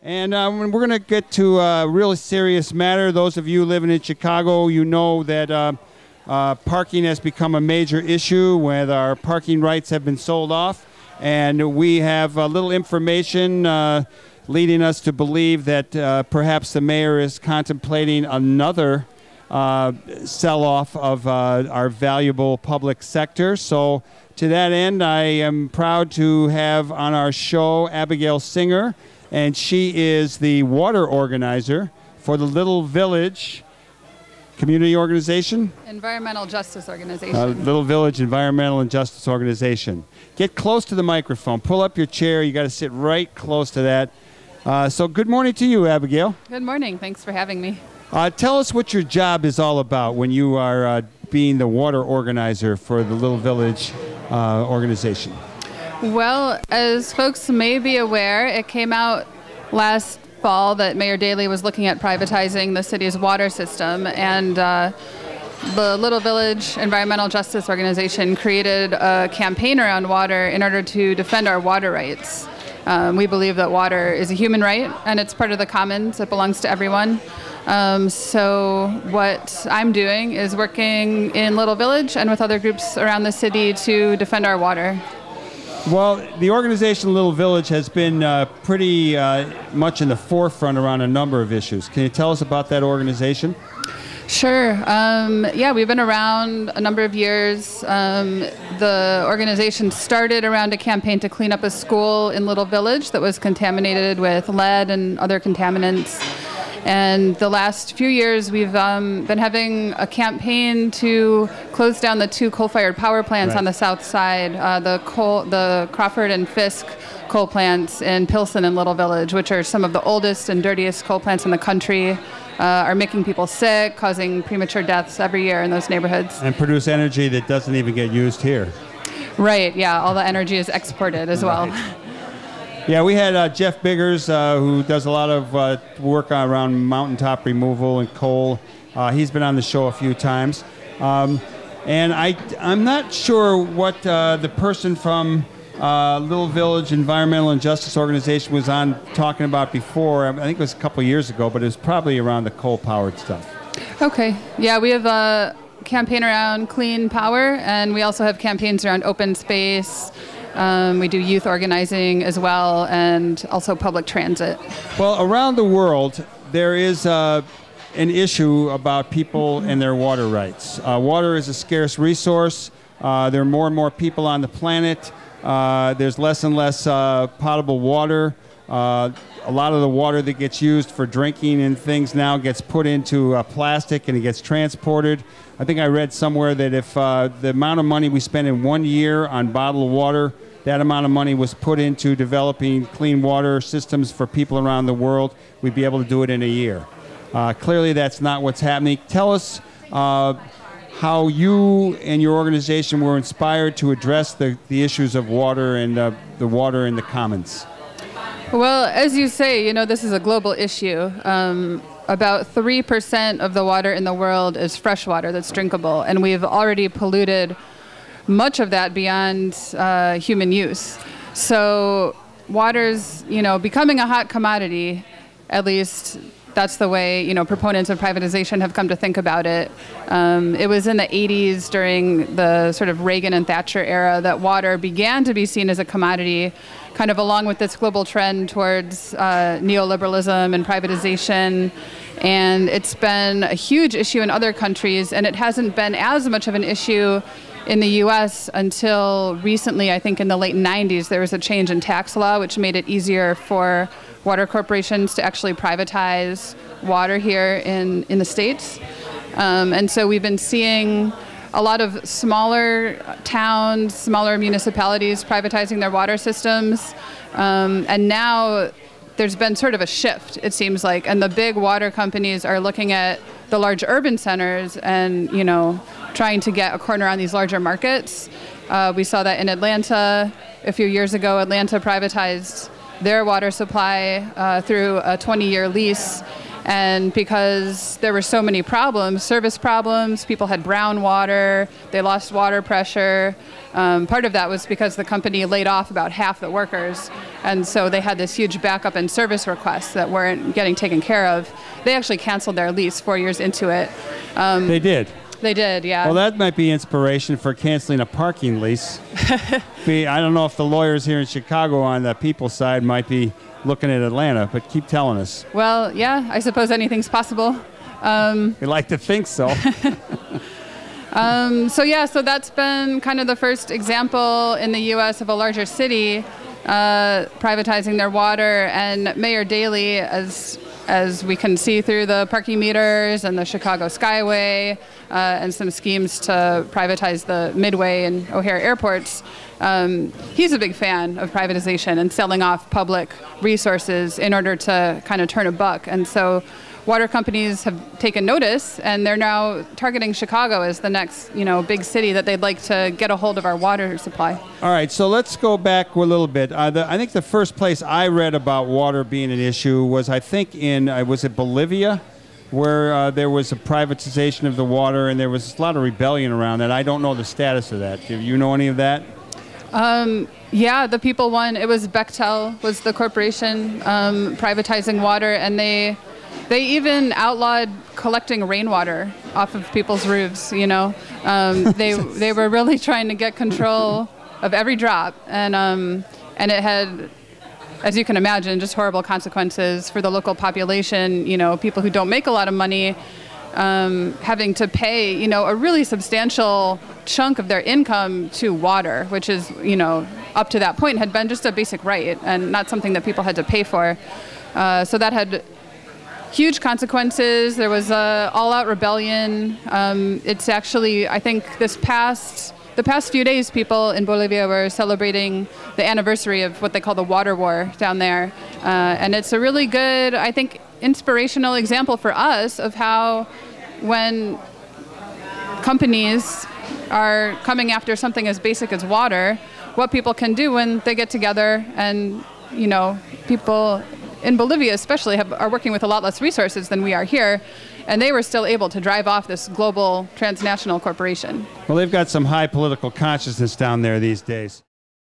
And we're going to get to a really serious matter. Those of you living in Chicago, you know that parking has become a major issue, where our parking rights have been sold off. And we have a little information leading us to believe that perhaps the mayor is contemplating another sell-off of our valuable public sector. So to that end, I am proud to have on our show Abigail Singer, and she is the water organizer for the Little Village Community Organization? Environmental Justice Organization. Little Village Environmental and Justice Organization. Get close to the microphone. Pull up your chair. You got to sit right close to that. So good morning to you, Abigail. Good morning. Thanks for having me. Tell us what your job is all about when you are being the water organizer for the Little Village organization. Well, as folks may be aware, it came out last fall that Mayor Daleys was looking at privatizing the city's water system, and the Little Village Environmental Justice Organization created a campaign around water in order to defend our water rights. We believe that water is a human right, and it's part of the commons. It belongs to everyone. So what I'm doing is working in Little Village and with other groups around the city to defend our water. Well, the organization Little Village has been pretty much in the forefront around a number of issues. Can you tell us about that organization? Sure. Yeah, we've been around a number of years. The organization started around a campaign to clean up a school in Little Village that was contaminated with lead and other contaminants. And the last few years, we've been having a campaign to close down the 2 coal-fired power plants on the south side, the Crawford and Fisk coal plants in Pilsen and Little Village, which are some of the oldest and dirtiest coal plants in the country, are making people sick, causing premature deaths every year in those neighborhoods. And produce energy that doesn't even get used here. Right, yeah, all the energy is exported as well. Yeah, we had Jeff Biggers, who does a lot of work around mountaintop removal and coal. He's been on the show a few times. And I'm not sure what the person from Little Village Environmental and Justice Organization was on talking about before. I think it was a couple years ago, but it was probably around the coal-powered stuff. Okay. Yeah, we have a campaign around clean power, and we also have campaigns around open space. We do youth organizing as well, and also public transit. Well, around the world, there is an issue about people and their water rights. Water is a scarce resource. There are more and more people on the planet. There's less and less potable water. A lot of the water that gets used for drinking and things now gets put into plastic and it gets transported. I think I read somewhere that if the amount of money we spend in 1 year on bottled water, that amount of money was put into developing clean water systems for people around the world, we'd be able to do it in a year. Clearly, that's not what's happening. Tell us how you and your organization were inspired to address the issues of water and the water in the commons. Well, as you say, you know, this is a global issue. About 3% of the water in the world is fresh water that's drinkable, and we've already polluted much of that beyond human use. So water's, you know, becoming a hot commodity. At least that's the way, you know, proponents of privatization have come to think about it. It was in the 80s during the sort of Reagan and Thatcher era that water began to be seen as a commodity, kind of along with this global trend towards neoliberalism and privatization. And it's been a huge issue in other countries, and it hasn't been as much of an issue in the U.S. until recently. I think in the late 90s, there was a change in tax law, which made it easier for water corporations to actually privatize water here in the States. And so we've been seeing a lot of smaller towns, smaller municipalities privatizing their water systems. And now there's been sort of a shift, it seems like, and the big water companies are looking at the large urban centers and, you know, trying to get a corner on these larger markets. We saw that in Atlanta a few years ago. Atlanta privatized their water supply through a 20-year lease. And because there were so many problems, service problems, people had brown water, they lost water pressure. Part of that was because the company laid off about half the workers. And so they had this huge backup and service requests that weren't getting taken care of. They actually canceled their lease 4 years into it. They did? They did, yeah. Well, that might be inspiration for canceling a parking lease. I don't know if the lawyers here in Chicago on the people's side might be looking at Atlanta, but keep telling us. Well, yeah, I suppose anything's possible. We like to think so. So that's been kind of the first example in the U.S. of a larger city privatizing their water. And Mayor Daleys, as we can see through the parking meters and the Chicago Skyway and some schemes to privatize the Midway and O'Hare airports, he's a big fan of privatization and selling off public resources in order to kind of turn a buck. And so water companies have taken notice, and they're now targeting Chicago as the next, big city that they'd like to get a hold of our water supply. All right, so let's go back a little bit. I think the first place I read about water being an issue was, I think, was it Bolivia, where there was a privatization of the water, and there was a lot of rebellion around that. I don't know the status of that. Do you know any of that? Yeah, the people won. It was Bechtel was the corporation privatizing water, and they even outlawed collecting rainwater off of people's roofs, They were really trying to get control of every drop. And it had, as you can imagine, just horrible consequences for the local population, people who don't make a lot of money, having to pay, a really substantial chunk of their income to water, which is, up to that point had been just a basic right and not something that people had to pay for. So that had huge consequences. There was a all-out rebellion. It's actually, I think, the past few days, people in Bolivia were celebrating the anniversary of what they call the water war down there. And it's a really good, I think, inspirational example for us of how when companies are coming after something as basic as water, what people can do when they get together and, people in Bolivia especially are working with a lot less resources than we are here, and they were still able to drive off this global transnational corporation. Well, they've got some high political consciousness down there these days.